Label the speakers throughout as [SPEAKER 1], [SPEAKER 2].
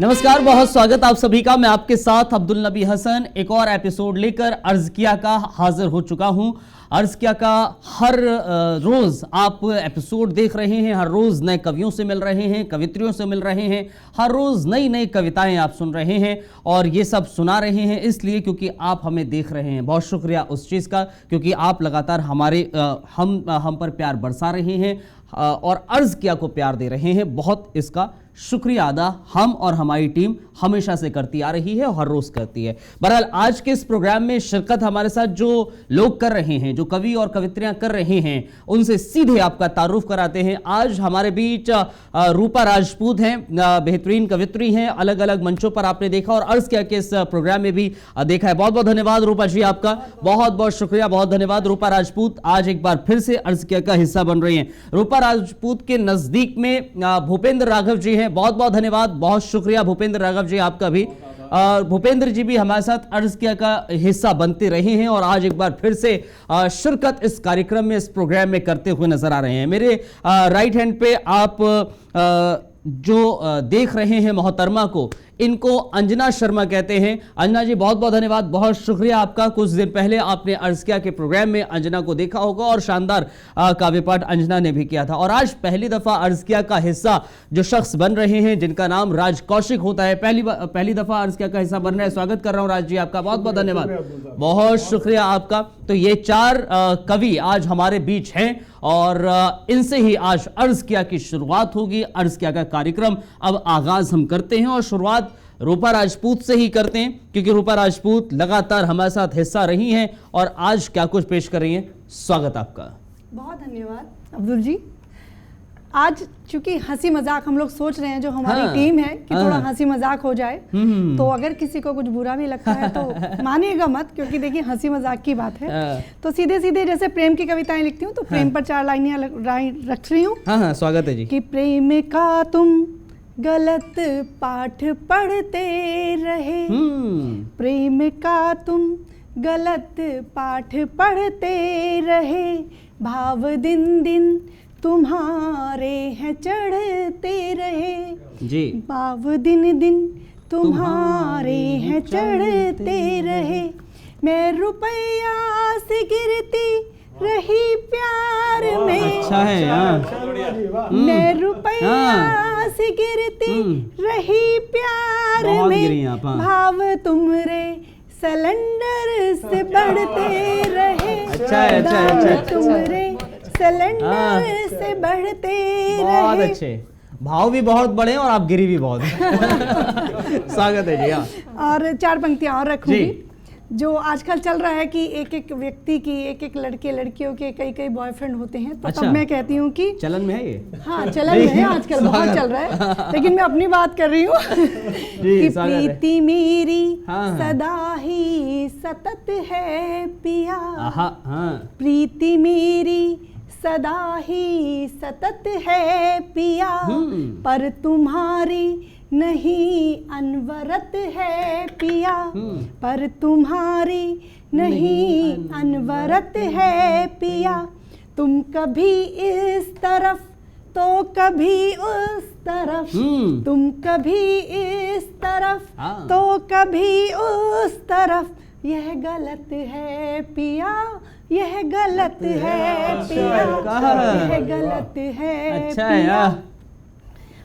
[SPEAKER 1] नमस्कार, बहुत स्वागत आप सभी का। मैं आपके साथ अब्दुल नबी हसन एक और एपिसोड लेकर अर्ज किया का हाजिर हो चुका हूं। अर्ज किया का हर रोज आप एपिसोड देख रहे हैं, हर रोज नए कवियों से मिल रहे हैं, कवित्रियों से मिल रहे हैं, हर रोज नई नई कविताएं आप सुन रहे हैं और ये सब सुना रहे हैं इसलिए क्योंकि आप हमें देख रहे हैं। बहुत शुक्रिया उस चीज़ का, क्योंकि आप लगातार हमारे हम पर प्यार बरसा रहे हैं और अर्ज किया को प्यार दे रहे हैं। बहुत इसका शुक्रिया अदा हम और हमारी टीम हमेशा से करती आ रही है और हर रोज करती है। बहरहाल आज के इस प्रोग्राम में शिरकत हमारे साथ जो लोग कर रहे हैं, जो कवि और कवित्रियां कर रहे हैं, उनसे सीधे आपका तारुफ कराते हैं। आज हमारे बीच रूपा राजपूत हैं, बेहतरीन कवित्री हैं, अलग अलग मंचों पर आपने देखा और अर्ज किया कि इस प्रोग्राम में भी देखा है। बहुत बहुत धन्यवाद रूपा जी, आपका बहुत बहुत शुक्रिया, बहुत धन्यवाद। रूपा राजपूत आज एक बार फिर से अर्ज किया का हिस्सा बन रही हैं। रूपा राजपूत के नजदीक में भूपेंद्र राघव जी हैं, बहुत बहुत धन्यवाद, बहुत शुक्रिया भूपेंद्र राघव जी आपका भी। भूपेंद्र जी भी हमारे साथ अर्ज किया का हिस्सा बनते रहे हैं और आज एक बार फिर से शिरकत इस कार्यक्रम में, इस प्रोग्राम में करते हुए नजर आ रहे हैं। मेरे राइट हैंड पे आप जो देख रहे हैं मोहतरमा को, इनको अंजना शर्मा कहते हैं। अंजना जी बहुत बहुत धन्यवाद, बहुत शुक्रिया आपका। कुछ दिन पहले आपने अर्ज किया के प्रोग्राम में अंजना को देखा होगा और शानदार काव्य पाठ अंजना ने भी किया था। और आज पहली दफा अर्ज किया का हिस्सा जो शख्स बन रहे हैं जिनका नाम राज कौशिक होता है, पहली दफा अर्ज किया का हिस्सा बन रहे हैं। स्वागत कर रहा हूं राज जी आपका, बहुत बहुत धन्यवाद, बहुत शुक्रिया आपका। तो ये चार कवि आज हमारे बीच हैं और इनसे ही आज अर्ज किया की शुरुआत होगी। अर्ज किया का कार्यक्रम अब आगाज हम करते हैं और शुरुआत रूपा राजपूत से ही करते हैं, क्योंकि रूपा राजपूत लगातार हमारे साथ हिस्सा रही हैं और आज क्या कुछ पेश कर रही हैं। स्वागत आपका।
[SPEAKER 2] बहुत धन्यवाद अब्दुल जी। आज चूंकि हंसी मजाक हम लोग सोच रहे हैं, जो हमारी टीम है कि थोड़ा हंसी मजाक हो जाए, तो अगर किसी को कुछ बुरा भी लगता है तो मानिएगा मत, क्योंकि देखिए हंसी मजाक की बात है। तो सीधे सीधे जैसे प्रेम की कविताएं लिखती हूँ तो प्रेम पर चार लाइनें रख रही हूँ।
[SPEAKER 1] हाँ, स्वागत है जी।
[SPEAKER 2] कि प्रेम का तुम गलत पाठ पढ़ते रहे, प्रेम का तुम गलत पाठ पढ़ते रहे, भाव दिन दिन तुम्हारे हैं चढ़ते रहे जी, भाव दिन दिन तुम्हारे हैं चढ़ते रहे। मैं रुपया से गिरती रही प्यार में,
[SPEAKER 1] अच्छा है यार।
[SPEAKER 2] मैं रुपया से गिरती रही प्यार में, भाव तुमरे सिलेंडर से बढ़ते रहे।
[SPEAKER 1] अच्छा है, अच्छा है,
[SPEAKER 2] तुमरे सिलेंडर से बढ़ते रहे।
[SPEAKER 1] बहुत अच्छे भाव भी बहुत बड़े और आप गिरी भी बहुत। स्वागत है जी।
[SPEAKER 2] और चार पंक्तियां और रखूंगी। जो आजकल चल रहा है कि एक एक व्यक्ति की, एक एक लड़के लड़कियों के कई कई बॉयफ्रेंड होते हैं, तो तब मैं कहती हूँ कि
[SPEAKER 1] चलन में है ये।
[SPEAKER 2] हाँ, चलन में है, आजकल बहुत चल रहा है, लेकिन मैं अपनी बात कर रही हूँ कि प्रीति मेरी सदा ही सतत है पिया, प्रीति मेरी सदा ही सतत है पिया, पर तुम्हारी नहीं अनवरत है पिया, पर तुम्हारी नहीं अनवरत है पिया। तुम कभी इस तरफ तो कभी उस तरफ, तुम कभी इस तरफ तो कभी उस तरफ, यह गलत है पिया, यह गलत है पिया, यह गलत है।
[SPEAKER 1] अच्छा है।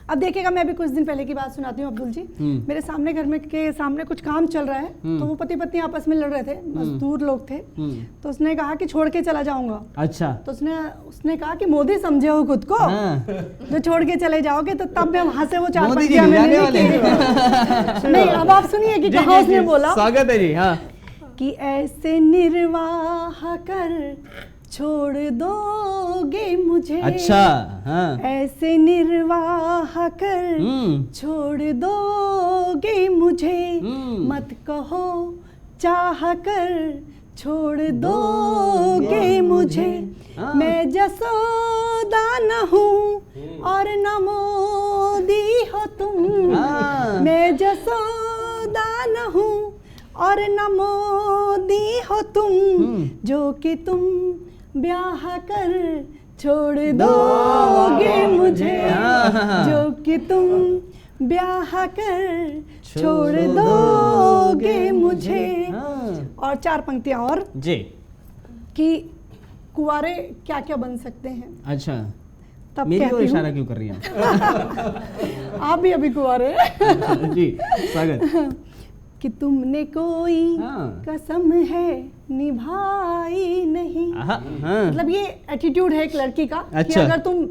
[SPEAKER 2] अब देखिएगा, मैं भी कुछ दिन पहले की बात सुनाती हूँ अब्दुल जी। मेरे सामने घर में के सामने कुछ काम चल रहा है, तो वो पति पत्नी आपस में लड़ रहे थे, मजदूर लोग थे। तो उसने कहा कि छोड़ के चला जाऊंगा। अच्छा। तो उसने कहा कि मोदी समझे हो खुद को, जो छोड़ के चले जाओगे। तो तब मैं वहां से वो चार पंक्तियां नहीं, अब आप सुनिए कि कहाँ उसने बोला।
[SPEAKER 1] स्वागत है जी। हाँ,
[SPEAKER 2] कि ऐसे निर्वाह कर छोड़ दोगे मुझे।
[SPEAKER 1] अच्छा। हाँ।
[SPEAKER 2] ऐसे निर्वाह कर छोड़ दोगे मुझे, मत कहो चाह कर छोड़ दोगे मुझे। मैं जसोदा न हूँ और न मोदी हो तुम, मैं जसोदा न हूँ और न मोदी हो तुम, जो कि तुम ब्याह कर छोड़ दोगे मुझे, जो कि तुम ब्याह कर छोड़ दोगे मुझे। और 4 पंक्तियां और
[SPEAKER 1] जी
[SPEAKER 2] कि कुंवारे क्या क्या बन सकते हैं।
[SPEAKER 1] अच्छा,
[SPEAKER 2] तब
[SPEAKER 1] मेरी ओर
[SPEAKER 2] कहती
[SPEAKER 1] इशारा
[SPEAKER 2] हूँ
[SPEAKER 1] क्यों कर रही हैं?
[SPEAKER 2] आप भी अभी कुंवारे हैं।
[SPEAKER 1] जी स्वागत।
[SPEAKER 2] कि तुमने कोई कसम है निभाई नहीं। मतलब ये एटीट्यूड है एक लड़की का कि अगर तुम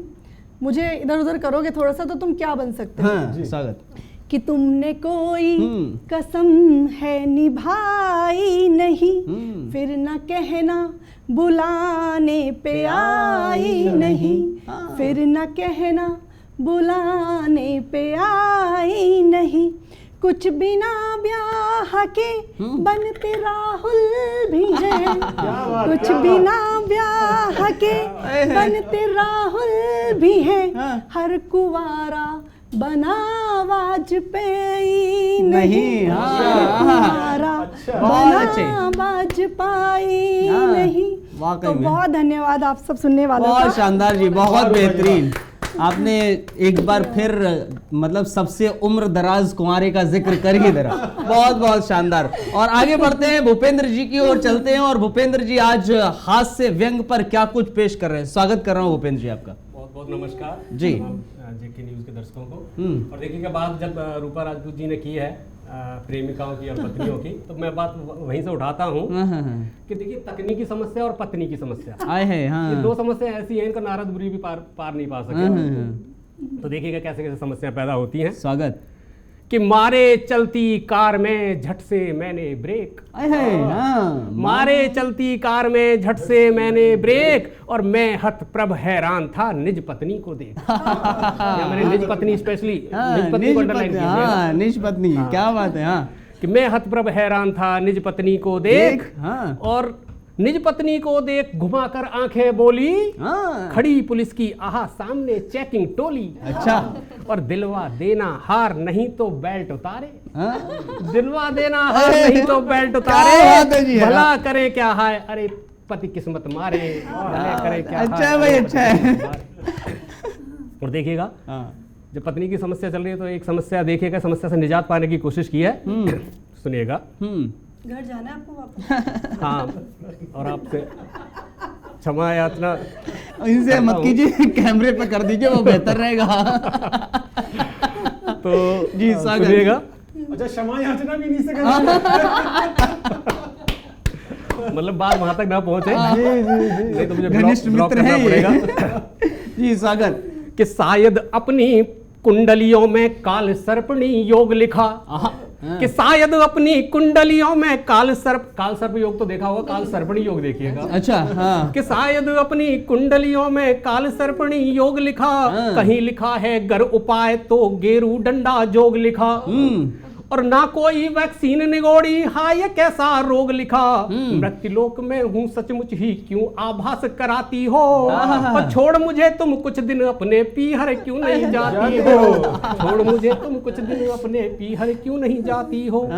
[SPEAKER 2] मुझे इधर उधर करोगे थोड़ा सा तो तुम क्या बन सकते हो।
[SPEAKER 1] स्वागत।
[SPEAKER 2] कि तुमने कोई कसम है निभाई नहीं, फिर न कहना बुलाने पे आई नहीं, फिर न कहना बुलाने पे आई नहीं। कुछ बिना ब्याह के बनते राहुल भी हैं, कुछ बिना ब्याह के बनते राहुल भी हैं। हर कुवारा बना वाजपेयी नहीं, कुवारा बना वाजपेयी नहीं। तो बहुत धन्यवाद आप सब सुनने वालों का।
[SPEAKER 1] बहुत शानदार जी, बहुत बेहतरीन। आपने एक बार फिर मतलब सबसे उम्र दराज कुंवारे का जिक्र कर ही दे रहा। बहुत बहुत शानदार। और आगे बढ़ते हैं, भूपेंद्र जी की ओर चलते हैं। और भूपेंद्र जी आज हास्य व्यंग पर क्या कुछ पेश कर रहे हैं? स्वागत कर रहा हूँ भूपेंद्र जी आपका।
[SPEAKER 3] बहुत बहुत नमस्कार
[SPEAKER 1] जी
[SPEAKER 3] जेके न्यूज़ के दर्शकों को। और देखिए बात जब रूपा राजपूत जी ने की है प्रेमिकाओं की और पत्नियों की, तो मैं बात वहीं से उठाता हूँ कि देखिए तकनीकी समस्या और पत्नी की समस्या
[SPEAKER 1] आए हैं।
[SPEAKER 3] ये 2 समस्या ऐसी हैं, इनका नारद बुरी भी पार नहीं पा सके। तो देखिएगा कैसे कैसे समस्या पैदा होती हैं।
[SPEAKER 1] स्वागत।
[SPEAKER 3] कि मारे चलती कार में झट से मैंने ब्रेक, मारे चलती कार में झट से मैंने ब्रेक, और मैं हतप्रभ हैरान था निज पत्नी को देख। या मैंने निज पत्नी स्पेशली निज पत्नी को अंडरलाइन किया।
[SPEAKER 1] निज पत्नी, क्या बात है। हाँ,
[SPEAKER 3] कि मैं हतप्रभ हैरान था निज पत्नी को देख। और निज पत्नी को देख घुमाकर आंखें बोली, खड़ी पुलिस की आहा सामने चेकिंग टोली।
[SPEAKER 1] अच्छा।
[SPEAKER 3] और दिलवा देना हार नहीं तो बेल्ट उतारे, दिलवा देना हार नहीं तो बेल्ट उतारे, भला करे क्या हाय अरे पति किस्मत मारे, भला करे क्या।
[SPEAKER 1] अच्छा है भाई, अच्छा है।
[SPEAKER 3] और देखिएगा जब पत्नी की समस्या चल रही है तो एक समस्या देखिएगा, समस्या से निजात पाने की कोशिश की है। सुनिएगा।
[SPEAKER 2] घर जाना है आपको वापस।
[SPEAKER 3] हाँ, और आपसे क्षमा याचना
[SPEAKER 1] इनसे मत कीजिए, कैमरे पे कर दीजिए, वो बेहतर रहेगा।
[SPEAKER 3] तो जी सुनिएगा।
[SPEAKER 4] अच्छा, क्षमा याचना भी नहीं से करना।
[SPEAKER 3] मतलब बात वहां तक ना पहुंचे, नहीं तो मुझे
[SPEAKER 1] घनिष्ठ मित्र
[SPEAKER 3] करना पड़ेगा।
[SPEAKER 1] जी स्वागत।
[SPEAKER 3] कि शायद अपनी कुंडलियों में काल सर्पणी योग लिखा, कि शायद अपनी कुंडलियों में काल सर्प योग तो देखा होगा, काल सर्पणी योग देखिएगा।
[SPEAKER 1] अच्छा। हाँ।
[SPEAKER 3] कि शायद अपनी कुंडलियों में काल सर्पणी योग लिखा, कहीं लिखा है गर उपाय तो गेरू डंडा जोग लिखा, और ना कोई वैक्सीन निगोड़ी हाय ये कैसा रोग लिखा, मृत्युलोक में हूँ सचमुच ही क्यों आभास कराती हो, और छोड़ मुझे तुम कुछ दिन अपने पीहर क्यों नहीं जाती हो, छोड़ मुझे तुम कुछ दिन अपने पीहर क्यों नहीं जाती हो।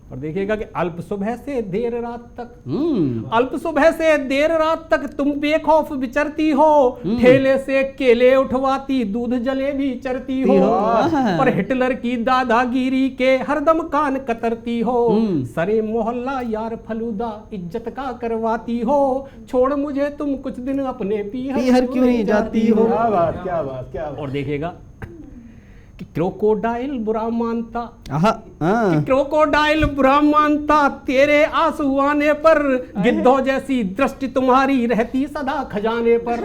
[SPEAKER 3] और देखिएगा कि अल्प सुबह से देर रात तक, अल्प सुबह से देर रात तक तुम बेखौफ विचरती हो, ठेले से केले उठवाती दूध जलेबी चरती हो, और हिटलर की दादागिरी के हरदम कान कतरती हो, सरे मोहल्ला यार फलूदा इज्जत का करवाती हो, छोड़ मुझे तुम कुछ दिन अपने पीहर क्यों नहीं जाती हो।
[SPEAKER 4] क्या बात, क्या बात, क्या बात।
[SPEAKER 3] और देखिएगा कि क्रोकोडाइल बुरा मानता,
[SPEAKER 1] कि
[SPEAKER 3] क्रोकोडाइल बुरा मानता तेरे आंसू आने पर, गिद्धों जैसी दृष्टि तुम्हारी रहती सदा खजाने पर।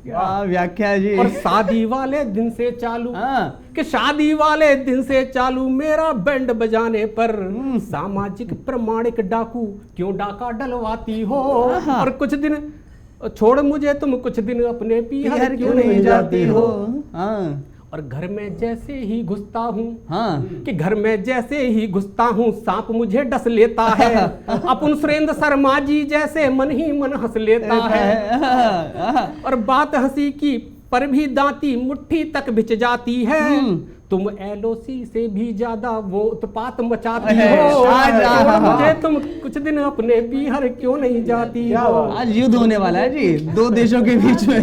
[SPEAKER 1] क्या व्याख्या जी।
[SPEAKER 3] और शादी वाले दिन से चालू, कि शादी वाले दिन से चालू मेरा बैंड बजाने पर, सामाजिक प्रमाणिक डाकू क्यों डाका डलवाती हो, और कुछ दिन छोड़ मुझे तुम कुछ दिन अपने पीहर क्यों नहीं जाती हो। और घर में जैसे ही घुसता हूँ, कि घर में जैसे ही घुसता हूँ सांप मुझे डस लेता है, अपन सुरेंद्र शर्मा जी जैसे मन ही मन हंस लेता है, और बात हंसी की पर भी दांती मुट्ठी तक बिछ जाती है, तुम एलओसी से भी ज्यादा वो उत्पात मचाती हो, मुझे तुम कुछ दिन अपने पीहर क्यों नहीं जाती हो।
[SPEAKER 1] आज युद्ध होने वाला है जी 2 देशों के बीच में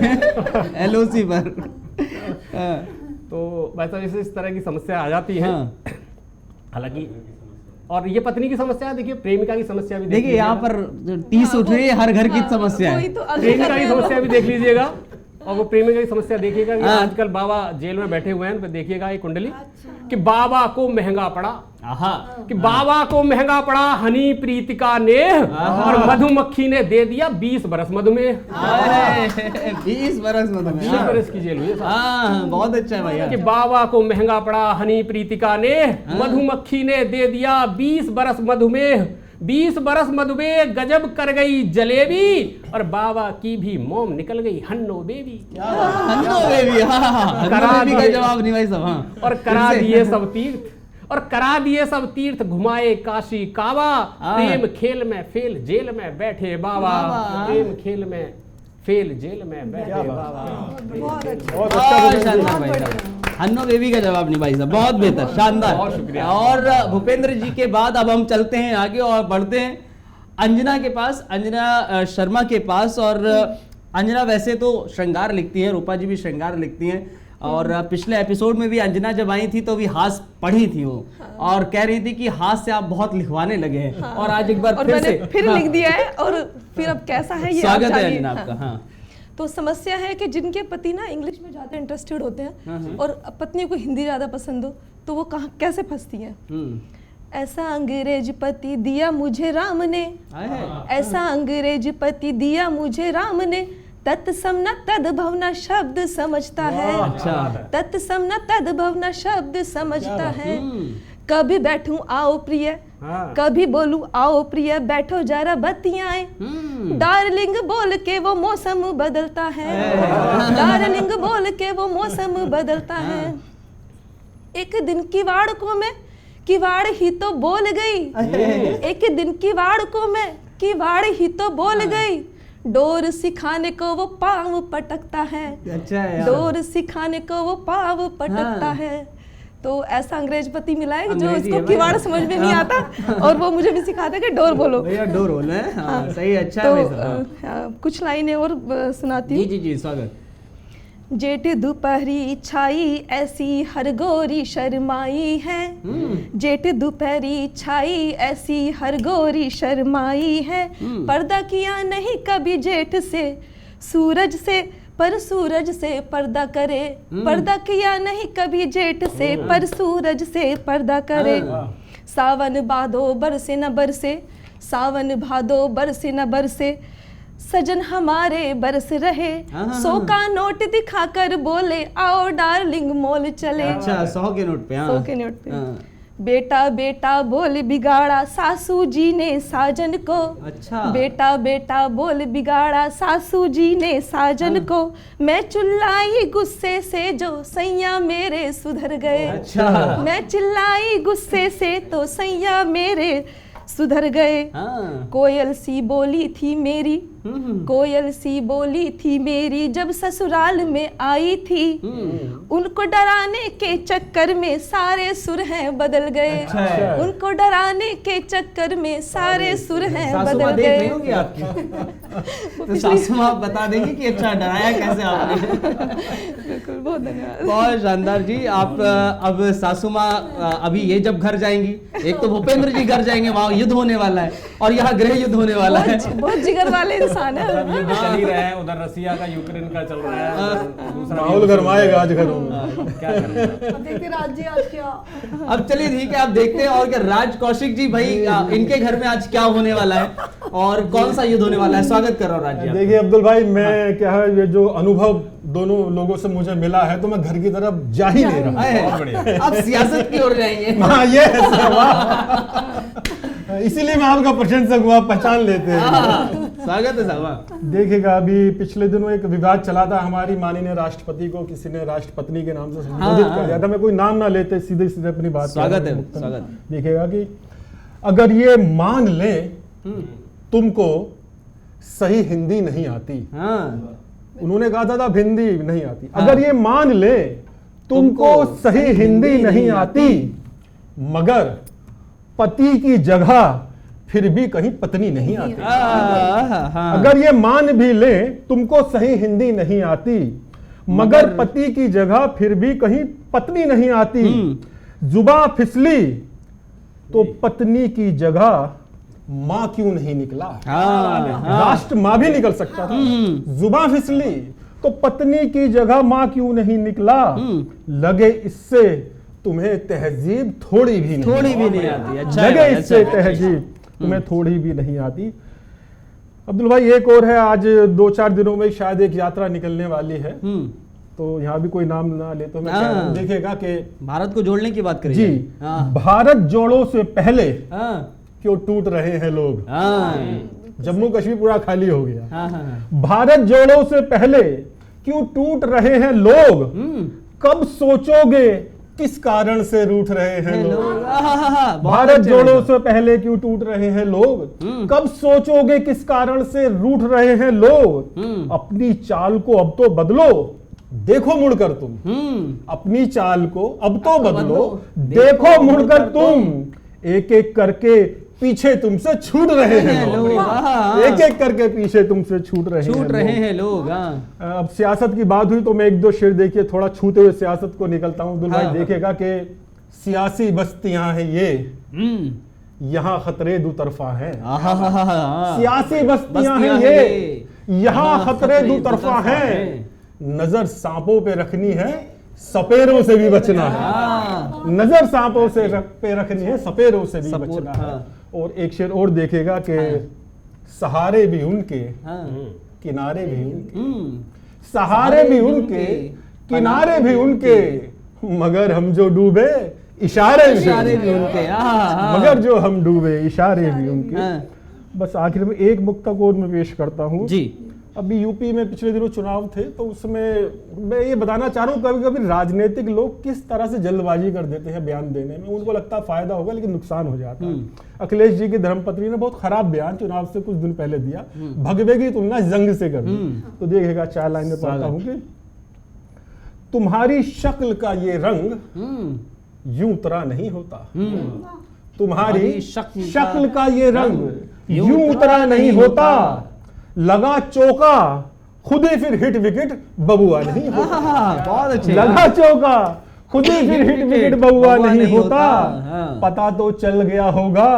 [SPEAKER 1] एलओसी पर।
[SPEAKER 3] तो वैसा जैसे इस तरह की समस्या आ जाती है।
[SPEAKER 1] हाँ।
[SPEAKER 3] हालांकि और ये पत्नी की समस्या, देखिए प्रेमिका की समस्या भी
[SPEAKER 1] देखिए यहाँ पर 30 उठ रही है, हर घर की समस्या है।
[SPEAKER 3] प्रेमिका की समस्या भी देख लीजिएगा, और वो प्रेमिका की समस्या देखिएगा कि आजकल बाबा जेल में बैठे हुए हैं, तो देखिएगा ये कुंडली कि बाबा को महंगा पड़ा, कि बाबा को महंगा पड़ा हनी प्रीतिका ने, और मधुमक्खी ने दे दिया 20 बरस मधुमेह।
[SPEAKER 1] 20 बरस मधुमेह,
[SPEAKER 3] 20 बरस की जेल हुई।
[SPEAKER 1] बहुत अच्छा है भैया।
[SPEAKER 3] कि बाबा को महंगा पड़ा हनी प्रीतिका ने, मधुमक्खी ने दे दिया 20 बरस मधुमेह, 20 बरस मधुमेह गजब कर गई जलेबी, और बाबा की भी मोम निकल गई हन्नो बेबी।
[SPEAKER 1] हन्नो बेबी,
[SPEAKER 3] करा
[SPEAKER 1] बेबी का जवाब नहीं भाई साहब।
[SPEAKER 3] और करा दिए सब तीर्थ, और करा दिए सब तीर्थ, घुमाए काशी काबा, प्रेम खेल में फेल जेल में बैठे बाबा, प्रेम खेल में फेल जेल में बैठे बाबा।
[SPEAKER 2] बहुत अच्छा,
[SPEAKER 1] बहुत शानदार भाई साहब। हन्नो बेबी का जवाब नहीं भाई साहब, बहुत बेहतर, शानदार,
[SPEAKER 3] बहुत शुक्रिया।
[SPEAKER 1] और भूपेंद्र जी के बाद अब हम चलते हैं आगे और बढ़ते हैं अंजना के पास, अंजना शर्मा के पास। और अंजना वैसे तो श्रृंगार लिखती है, रूपा जी भी श्रृंगार लिखती हैं, और पिछले एपिसोड में भी अंजना जब आई थी तो भी हास पढ़ी थी वो, और कह रही थी कि हास से आप बहुत लिखवाने लगे हैं, और आज एक बार
[SPEAKER 5] फिर लिख दिया है, और फिर अब कैसा है ये
[SPEAKER 1] स्वागत है अंजना आपका। हाँ।
[SPEAKER 5] तो समस्या है कि जिनके पति ना इंग्लिश में ज्यादा इंटरेस्टेड होते हैं और पत्नी को हिंदी ज्यादा पसंद हो, तो वो कहाँ कैसे फंसती हैं। ऐसा अंग्रेज पति दिया मुझे राम ने, ऐसा अंग्रेज पति दिया मुझे राम ने, तत्सम न तद्भव शब्द समझता है, तत्सम न तद्भव शब्द समझता है। कभी बैठूं आओ प्रिय, कभी बोलूं आओ प्रिय, बैठो जरा बतियाएं, डार्लिंग बोल के वो मौसम बदलता है, डार्लिंग बोल के वो मौसम बदलता है। एक दिन किवाड़ को मैं किवाड़ ही तो बोल गई, एक दिन किवाड़ को मैं किवाड़ ही तो बोल गई, डोर सिखाने को वो पाँव पटकता है, डोर सिखाने को वो पाँव पटकता है। तो ऐसा अंग्रेज पति मिला है जो उसको किवाड़ समझ में नहीं आता, और वो मुझे भी सिखाता है कि डोर बोलो,
[SPEAKER 1] भैया डोर बोलो है। हाँ, सही, अच्छा
[SPEAKER 5] तो,
[SPEAKER 1] है।
[SPEAKER 5] कुछ लाइनें और सुनाती हूँ।
[SPEAKER 1] जी जी स्वागत।
[SPEAKER 5] जेठ दोपहरी छाई ऐसी हर गोरी शर्माई है, जेठ दोपहरी छाई ऐसी हर गोरी शर्माई है, पर्दा किया नहीं कभी जेठ से सूरज से, पर सूरज से पर्दा करे, पर्दा किया नहीं कभी जेठ से, पर सूरज से पर्दा करे। सावन भादो बरसे न बरसे, सावन भादो बरसे न बरसे, सजन हमारे बरस रहे, 100 का नोट दिखाकर बोले आओ डार्लिंग मॉल चले।
[SPEAKER 1] अच्छा, 100 के नोट पे।
[SPEAKER 5] 100 के नोट पे। बेटा बेटा बोल बिगाड़ा सासू जी ने साजन को,
[SPEAKER 1] अच्छा।
[SPEAKER 5] बेटा बेटा बोल बिगाड़ा सासू जी ने साजन को, मैं चिल्लाई गुस्से से जो सैया मेरे सुधर गए,
[SPEAKER 1] अच्छा।
[SPEAKER 5] मैं चिल्लाई गुस्से से तो सैया मेरे सुधर गए। कोयल सी बोली थी मेरी, कोयल सी बोली थी मेरी जब ससुराल में आई थी, उनको डराने के चक्कर में सारे सुर हैं बदल गए,
[SPEAKER 1] अच्छा।
[SPEAKER 5] उनको डराने के चक्कर में सारे सुर हैं बदल गए।
[SPEAKER 1] तो सासू माँ बता देंगी कि अच्छा डराया कैसे आपने।
[SPEAKER 5] बिल्कुल, बहुत धन्यवाद।
[SPEAKER 1] बहुत शानदार जी। आप अब सासू माँ अभी ये जब घर जाएंगी, एक तो भूपेंद्र जी घर जाएंगे, वहाँ युद्ध होने वाला है, और यहाँ गृह युद्ध होने वाला है।
[SPEAKER 5] बहुत जिगर वाले इंसान है।
[SPEAKER 3] युद्ध चल ही रहा है, उधर रसिया का यूक्रेन का चल रहा है,
[SPEAKER 4] माहौल गरमाएगा आज घरों में।
[SPEAKER 3] क्या करें।
[SPEAKER 2] देखते राज्य आज क्या।
[SPEAKER 1] अब चलिए ठीक है, आप देखते हैं और क्या राज कौशिक जी भाई इनके घर में आज क्या होने वाला है और कौन सा युद्ध होने वाला है। स्वागत कर रहा हूँ राज जी।
[SPEAKER 4] देखिए अब्दुल भाई, मैं क्या है, ये जो अनुभव दोनों लोगों से मुझे मिला है, तो मैं घर की तरफ जा ही नहीं रहा।
[SPEAKER 1] अब सियासत की ओर जाएंगे।
[SPEAKER 4] हाँ, ये इसीलिए मैं आपका प्रशंसक हुआ, पहचान लेते हैं।
[SPEAKER 1] स्वागत है साहब।
[SPEAKER 4] देखिएगा, अभी पिछले दिनों एक विवाद चला था, हमारी माननीय राष्ट्रपति को किसी ने राष्ट्रपत्नी के नाम से संबोधित कर दिया था। मैं कोई नाम ना लेते, सीधे सीधे अपनी बात।
[SPEAKER 1] स्वागत है, स्वागत।
[SPEAKER 4] देखिएगा कि अगर ये मान ले तुमको सही हिंदी नहीं आती, उन्होंने कहा था हिंदी नहीं आती, अगर ये मान ले तुमको सही हिंदी नहीं आती, मगर पति की जगह फिर भी कहीं पत्नी नहीं आती। अगर ये मान भी ले तुमको सही हिंदी नहीं आती, मगर पति की जगह फिर भी कहीं पत्नी नहीं आती। जुबां फिसली तो पत्नी की जगह मां क्यों नहीं निकला? राष्ट्र मां भी निकल सकता था। जुबां फिसली तो पत्नी की जगह मां क्यों नहीं निकला? लगे इससे तुम्हें तहजीब थोड़ी भी नहीं
[SPEAKER 1] आती। अच्छा
[SPEAKER 4] लगे इससे तहजीब तुम्हें थोड़ी भी नहीं आती। अब्दुल भाई एक और है, आज 2-4 दिनों में शायद एक यात्रा निकलने वाली है, तो यहाँ भी कोई नाम ना ले तो मैं देखेगा कि
[SPEAKER 1] भारत को जोड़ने की बात करें
[SPEAKER 4] जी। भारत जोड़ो से पहले क्यों टूट रहे हैं लोग? जम्मू कश्मीर पूरा खाली हो गया। भारत जोड़ो से पहले क्यों टूट रहे हैं लोग? कब सोचोगे किस कारण से रूठ रहे हैं लोग? भारत जोड़ो से पहले क्यों टूट रहे हैं लोग? कब सोचोगे किस कारण से रूठ रहे हैं लोग? अपनी चाल को अब तो बदलो, देखो मुड़कर तुम। अपनी चाल को अब तो बदलो, देखो मुड़कर तुम। एक एक करके पीछे तुमसे छूट रहे हैं लोग। एक एक करके पीछे तुमसे छूट रहे हैं लोग। अब सियासत की बात हुई तो मैं 1-2 शेर देखिए थोड़ा छूते हुए सियासत को निकलता हूं। अब्दुल भाई देखेगा कि सियासी बस्तियां हैं ये, यहाँ खतरे दो तरफा है। सियासी बस्तियां हैं ये, यहाँ खतरे दो तरफा है। नजर सांपों पे रखनी है, सपेरों से भी बचना है। नजर सांपों से पे रखनी है, सपेरों से भी बचना है। और एक शेर और देखेगा कि सहारे भी उनके, किनारे भी उनके। सहारे भी उनके, किनारे भी उनके, मगर हम जो डूबे इशारे भी उनके। मगर जो हम डूबे इशारे भी उनके। बस आखिर में एक मुक्तक और मैं पेश करता हूँ जी। अभी यूपी में पिछले दिनों चुनाव थे तो उसमें मैं ये बताना चाह रहा हूँ कभी कभी राजनीतिक लोग किस तरह से जल्दबाजी कर देते हैं बयान देने में। उनको लगता है फायदा होगा लेकिन नुकसान हो जाता है। अखिलेश जी की धर्मपत्नी ने बहुत खराब बयान चुनाव से कुछ दिन पहले दिया, भगवे की तुलना जंग से कर दी। तो देखिएगा 4 लाइन में पढ़ता हूँ कि तुम्हारी शक्ल का ये रंग यूं उतरा नहीं होता। तुम्हारी शक्ल का ये रंग यूं उतरा नहीं होता। लगा चौका खुद ही फिर हिट विकेट बबुआ नहीं होता। बहुत अच्छे। लगा चौका खुद ही फिर हिट विकेट बबुआ नहीं होता। पता तो चल गया होगा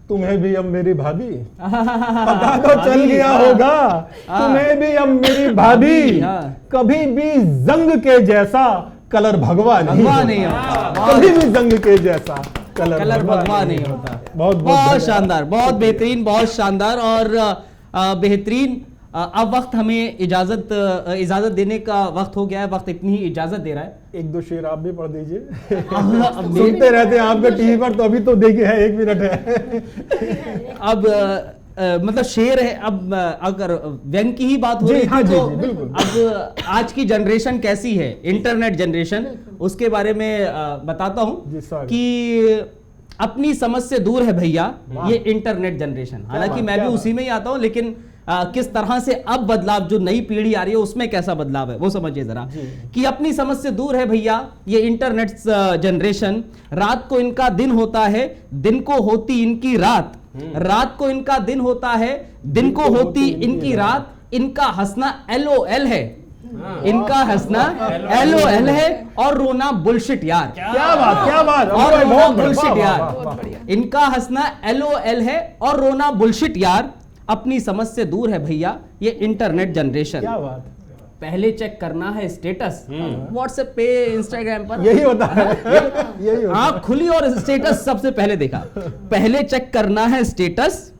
[SPEAKER 4] तुम्हें भी अब मेरी भाभी। पता तो चल गया होगा तुम्हें भी अब मेरी भाभी। कभी भी जंग के जैसा कलर भगवा नहीं होता। कभी भी जंग के जैसा कलर भगवा नहीं होता।
[SPEAKER 1] बहुत शानदार, बहुत बेहतरीन, बहुत शानदार और बेहतरीन। अब वक्त हमें इजाजत देने का वक्त हो गया है। वक्त इतनी ही इजाजत दे रहा है।
[SPEAKER 4] 1-2 शेर आप भी पढ़ दीजिए। सुनते रहते हैं आपके टीवी पर, तो अभी तो देखिए है 1 मिनट है।
[SPEAKER 1] अब मतलब शेर है। अब अगर व्यंग की ही बात हो रही है तो अब आज की जनरेशन कैसी है, इंटरनेट जनरेशन, उसके बारे में बताता हूं कि अपनी समझ से दूर है भैया ये इंटरनेट जनरेशन। हालांकि मैं भी उसी में ही आता हूं, लेकिन किस तरह से अब बदलाव जो नई पीढ़ी आ रही है उसमें कैसा बदलाव है वो समझिए जरा। कि अपनी समझ से दूर है भैया ये इंटरनेट जनरेशन। रात को इनका दिन होता है, दिन को होती इनकी रात। रात को इनका दिन होता है, दिन को होती इनकी रात। इनका हंसना LOL है, इनका हंसना LOL है और रोना बुलशिट यार।
[SPEAKER 4] क्या बात
[SPEAKER 1] और रोना बुलशिट यार। इनका हंसना LOL है और रोना बुलशिट यार। अपनी समझ से दूर है भैया ये इंटरनेट जनरेशन।
[SPEAKER 4] क्या बात।
[SPEAKER 1] पहले चेक करना है स्टेटस व्हाट्सएप पे, इंस्टाग्राम पर,
[SPEAKER 4] यही होता है।
[SPEAKER 1] आंख खुली और स्टेटस सबसे पहले देखा। पहले चेक करना है स्टेटस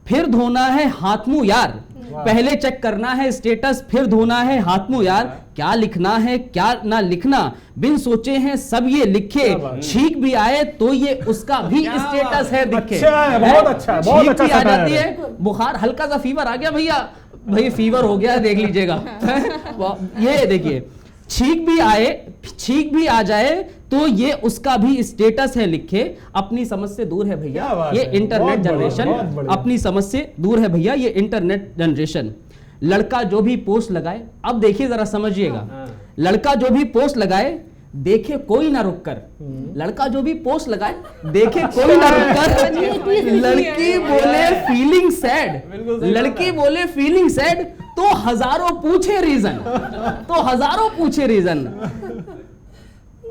[SPEAKER 1] फिर धोना है हाथ मुंह यार। पहले चेक करना है स्टेटस फिर धोना है हाथ मुंह यार। क्या लिखना है क्या ना लिखना बिन सोचे हैं सब ये लिखे। छींक भी आए तो ये उसका भी स्टेटस है दिखे।
[SPEAKER 4] बहुत अच्छा, बहुत अच्छा।
[SPEAKER 1] छींक भी आ जाती है, बुखार हल्का सा फीवर आ गया भैया, भाई फीवर हो गया देख लीजिएगा। ये देखिए छींक भी आ जाए तो ये उसका भी स्टेटस है लिखे। अपनी समझ से दूर है भैया ये इंटरनेट जनरेशन। अपनी समझ से दूर है भैया ये इंटरनेट जनरेशन। लड़का जो भी पोस्ट लगाए, अब देखिए जरा समझिएगा, लड़का जो भी पोस्ट लगाए देखे कोई ना रुककर, लड़का जो भी पोस्ट लगाए देखे कोई ना रुककर, लड़की बोले फीलिंग सैड, लड़की बोले फीलिंग सैड, तो हजारों पूछे रीजन, तो हजारों पूछे रीजन।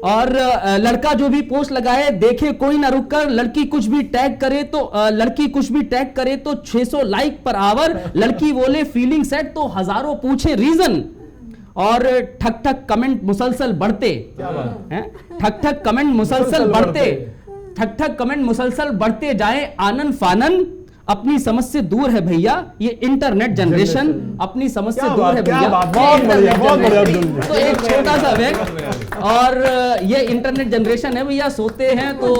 [SPEAKER 1] और लड़का जो भी पोस्ट लगाए देखे कोई ना रुककर, लड़की कुछ भी टैग करे तो लड़की कुछ भी टैग करे तो 600 लाइक पर आवर, लड़की बोले फीलिंग सैड तो हजारों पूछे रीजन। और ठक ठक कमेंट मुसलसल बढ़ते हैं, ठक ठक कमेंट मुसलसल बढ़ते, ठक ठक कमेंट मुसलसल बढ़ते जाए आनन फानन, अपनी समझ से दूर है भैया ये इंटरनेट जनरेशन, अपनी समझ से दूर है भैया। तो एक छोटा सा व्यक्त, और ये इंटरनेट जनरेशन है भैया, सोते हैं तो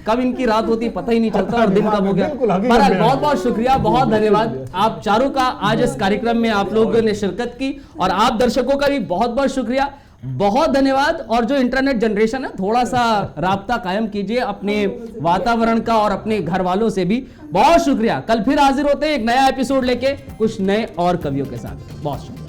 [SPEAKER 1] कब इनकी रात होती पता ही नहीं चलता और दिन कब हो गया। बहरहाल बहुत बहुत शुक्रिया, बहुत धन्यवाद आप चारों का, आज इस कार्यक्रम में आप लोगों ने शिरकत की, और आप दर्शकों का भी बहुत बहुत शुक्रिया, बहुत धन्यवाद। और जो इंटरनेट जनरेशन है थोड़ा सा राब्ता कायम कीजिए अपने वातावरण का और अपने घर वालों से भी। बहुत शुक्रिया, कल फिर हाजिर होते हैं एक नया एपिसोड लेके कुछ नए और कवियों के साथ। बहुत शुक्रिया।